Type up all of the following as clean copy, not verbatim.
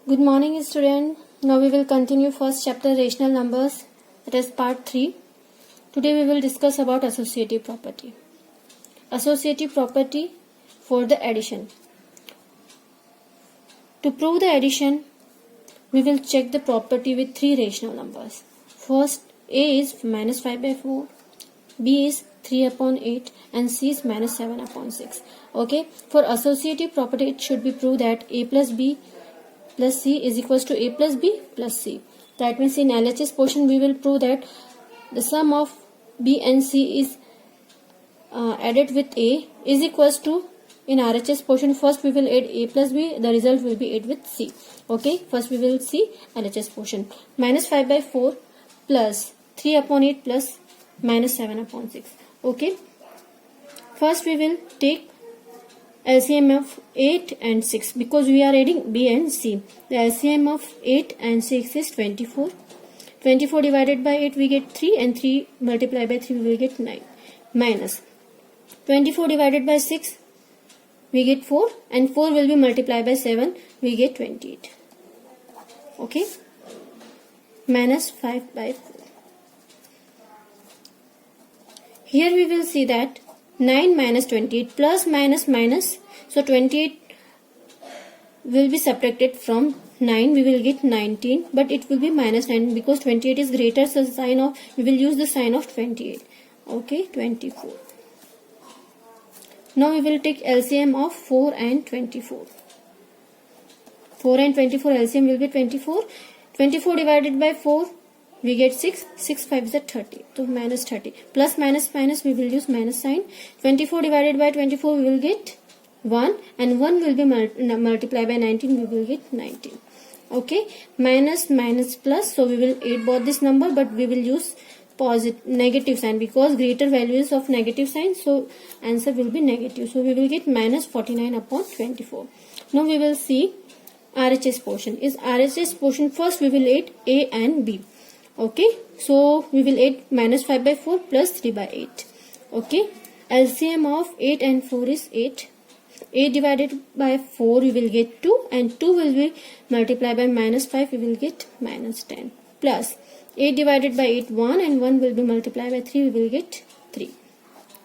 Good morning, student. Now we will continue first chapter rational numbers. That is part 3. Today we will discuss about associative property. Associative property for the addition. To prove the addition, we will check the property with 3 rational numbers. First, A is minus 5 by 4, B is 3 upon 8 and C is minus 7 upon 6. Okay, for associative property it should be proved that A plus B plus C is equals to A plus B plus C. That means in LHS portion we will prove that the sum of B and C is added with A is equals to, in RHS portion first we will add A plus B, the result will be add with C. Okay, first we will see LHS portion. Minus 5 by 4 plus 3 upon 8 plus minus 7 upon 6. Okay, first we will take LCM of 8 and 6 because we are adding B and C. The LCM of 8 and 6 is 24. 24 divided by 8 we get 3 and 3 multiplied by 3 we will get 9. Minus 24 divided by 6 we get 4 and 4 will be multiplied by 7 we get 28. Okay. Minus 5 by 4. Here we will see that 9 minus 28 plus minus minus. So 28 will be subtracted from 9. We will get 19, but it will be minus 9 because 28 is greater. So sign of, we will use the sign of 28. Okay, 24. Now we will take LCM of 4 and 24. 4 and 24 LCM will be 24. 24 divided by 4 we get 6. 6 5 is 30. So minus 30. Plus minus minus we will use minus sign. 24 divided by 24 we will get 1 and 1 will be multiplied by 19 we will get 19. Okay. Minus minus plus. So we will add both this number but we will use negative sign because greater values of negative sign. So answer will be negative. So we will get minus 49 upon 24. Now we will see RHS portion. Is RHS portion first we will add A and B. Okay, so we will add minus 5 by 4 plus 3 by 8. Okay, LCM of 8 and 4 is 8. 8 divided by 4 we will get 2 and 2 will be multiplied by minus 5 we will get minus 10. Plus 8 divided by 8 1 and 1 will be multiplied by 3 we will get 3.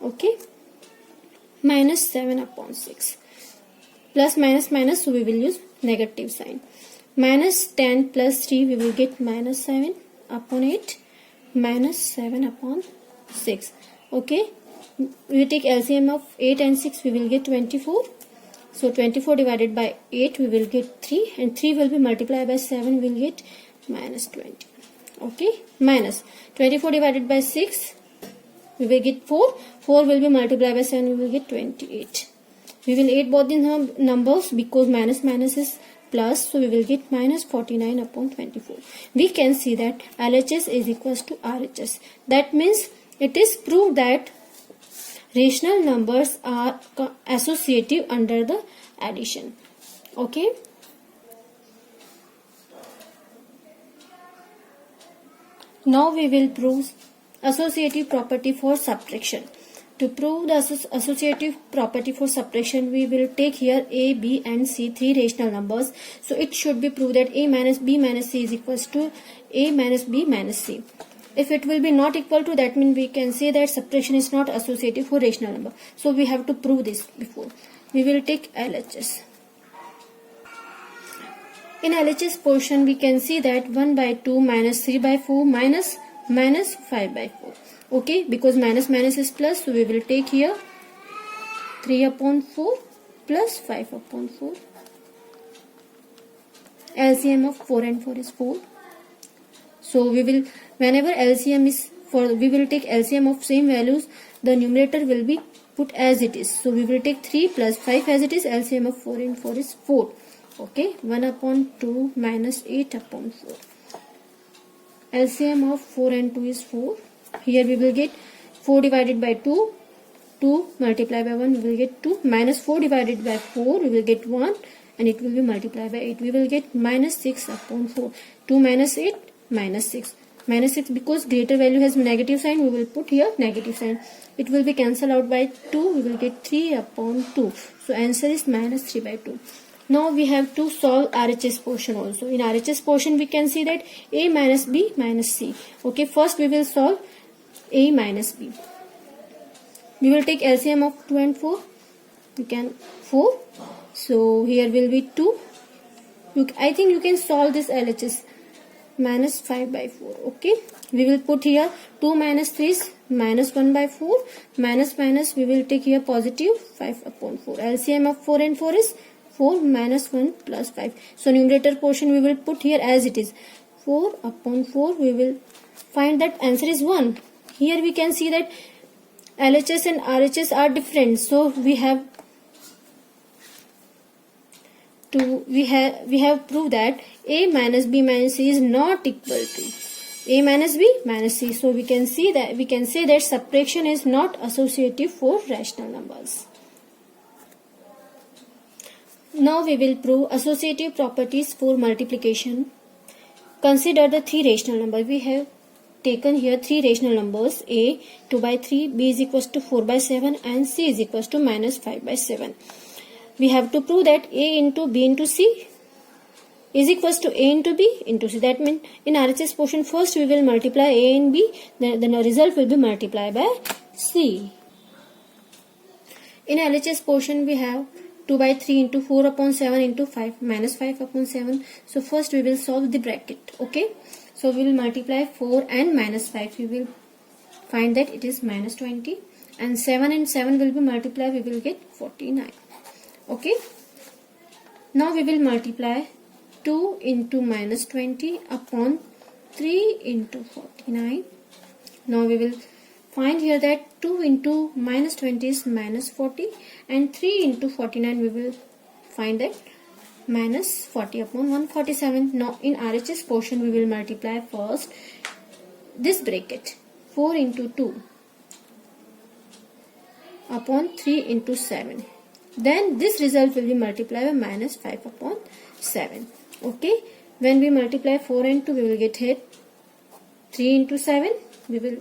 Okay, minus 7 upon 6. Plus minus minus, so we will use negative sign. Minus 10 plus 3 we will get minus 7 upon 8 minus 7 upon 6. Okay, we take LCM of 8 and 6 we will get 24. So 24 divided by 8 we will get 3 and 3 will be multiplied by 7 we will get minus 20. Okay, minus 24 divided by 6 we will get 4. 4 will be multiplied by 7 we will get 28. We will add both the numbers because minus minus is plus, so we will get minus 49 upon 24. We can see that LHS is equals to RHS. That means it is proved that rational numbers are associative under the addition. Okay. Now we will prove associative property for subtraction. To prove the associative property for subtraction, we will take here A, B and C, 3 rational numbers. So it should be proved that A minus B minus C is equals to A minus B minus C. If it will be not equal to, that means we can say that subtraction is not associative for rational number. So we have to prove this before. We will take LHS. In LHS portion, we can see that 1 by 2 minus 3 by 4 minus 5 by 4. Okay, because minus minus is plus, so we will take here 3 upon 4 plus 5 upon 4. LCM of 4 and 4 is 4. So we will, whenever LCM is we will take LCM of same values, the numerator will be put as it is. So we will take 3 plus 5 as it is. LCM of 4 and 4 is 4. Okay, 1 upon 2 minus 8 upon 4. LCM of 4 and 2 is 4. Here we will get 4 divided by 2. 2 multiplied by 1 we will get 2. Minus 4 divided by 4 we will get 1 and it will be multiplied by 8. We will get minus 6 upon 4. 2 minus 8 minus 6. Minus 6 because greater value has negative sign we will put here negative sign. It will be cancelled out by 2. We will get 3 upon 2. So answer is minus 3 by 2. Now we have to solve RHS portion also. In RHS portion we can see that A minus B minus C. Okay, first we will solve A minus B. We will take LCM of 2 and 4. You can 4. So here will be 2. I think you can solve this LHS. Minus 5 by 4. Okay, we will put here 2 minus 3 is minus 1 by 4. Minus minus we will take here positive 5 upon 4. LCM of 4 and 4 is 4 minus 1 plus 5. So numerator portion we will put here as it is. 4 upon 4 we will find that answer is 1. Here we can see that LHS and RHS are different. So we have proved that A minus B minus C is not equal to A minus B minus C. So we can say that subtraction is not associative for rational numbers. Now we will prove associative properties for multiplication. Consider the three rational numbers. We have taken here three rational numbers: A 2 by 3, B is equals to 4 by 7 and C is equals to minus 5 by 7. We have to prove that A into B into C is equals to A into B into C. That means in RHS portion first we will multiply A and B, then the result will be multiplied by C. In LHS portion we have 2 by 3 into 4 upon 7 into 5 minus 5 upon 7. So first we will solve the bracket. Okay. So we will multiply 4 and minus 5. We will find that it is minus 20 and 7 and 7 will be multiplied. We will get 49. Okay. Now we will multiply 2 into minus 20 upon 3 into 49. Now we will find here that 2 into minus 20 is minus 40 and 3 into 49 we will find that minus 40 upon 147. Now in RHS portion we will multiply first this bracket 4 into 2 upon 3 into 7. Then this result will be multiplied by minus 5 upon 7. Okay. When we multiply 4 and 2 we will get here 3 into 7. We will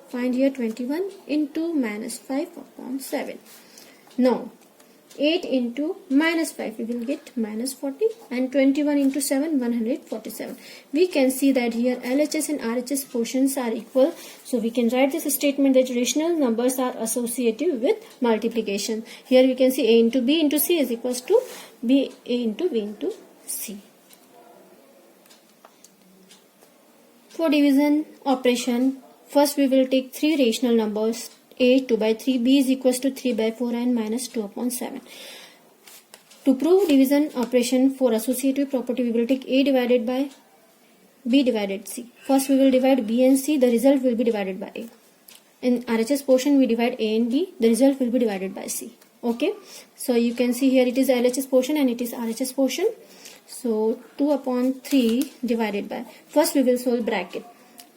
find here 21 into minus 5 upon 7. Now 8 into minus 5 we will get minus 40 and 21 into 7 147. We can see that here LHS and RHS portions are equal. So we can write this statement that rational numbers are associative with multiplication. Here we can see A into B into C is equals to A into B into C. For division operation, first we will take three rational numbers. A 2 by 3, B is equals to 3 by 4 and minus 2 upon 7. To prove division operation for associative property, we will take A divided by B divided C. First we will divide B and C, the result will be divided by A. In RHS portion we divide A and B, the result will be divided by C. Okay. So you can see here it is LHS portion and it is RHS portion. So 2 upon 3 divided by, first we will solve bracket.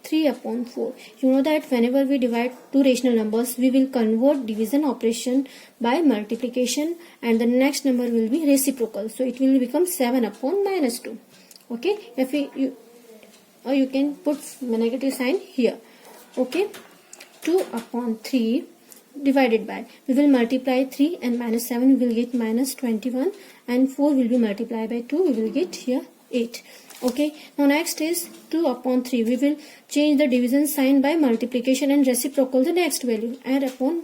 3 upon 4. You know that whenever we divide two rational numbers, we will convert division operation by multiplication and the next number will be reciprocal. So it will become 7 upon minus 2. Okay. If or you can put negative sign here. Okay. 2 upon 3 divided by, we will multiply 3 and minus 7 we will get minus 21 and 4 will be multiplied by 2, we will get here 8. Okay. Now next is 2 upon 3. We will change the division sign by multiplication and reciprocal the next value. Add upon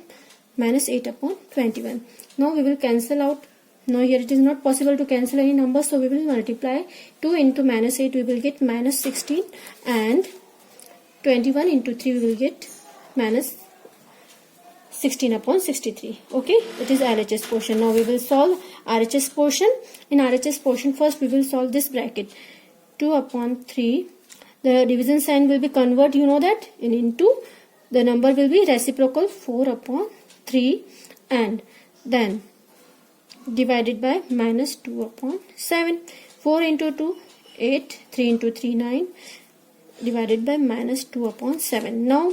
minus 8 upon 21. Now we will cancel out. Now here it is not possible to cancel any number. So we will multiply 2 into minus 8. We will get minus 16 and 21 into 3 we will get minus 16 upon 63. Okay. It is RHS portion. Now we will solve RHS portion. In RHS portion first we will solve this bracket. 2 upon 3, the division sign will be convert, you know that, into the number will be reciprocal 4 upon 3 and then divided by minus 2 upon 7. 4 into 2, 8, 3 into 3, 9 divided by minus 2 upon 7. Now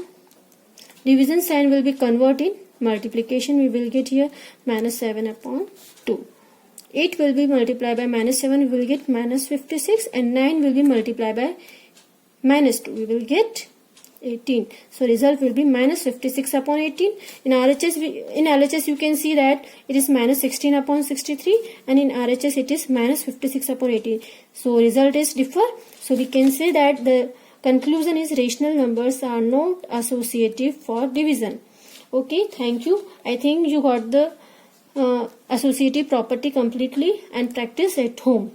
division sign will be converted in multiplication. We will get here minus 7 upon 2. 8 will be multiplied by minus 7, we will get minus 56 and 9 will be multiplied by minus 2, we will get 18. So result will be minus 56 upon 18. In LHS you can see that it is minus 16 upon 63, and in RHS it is minus 56 upon 18. So result is differ. So we can say that the conclusion is rational numbers are not associative for division. Okay, thank you. I think you got the associative property completely and practice at home.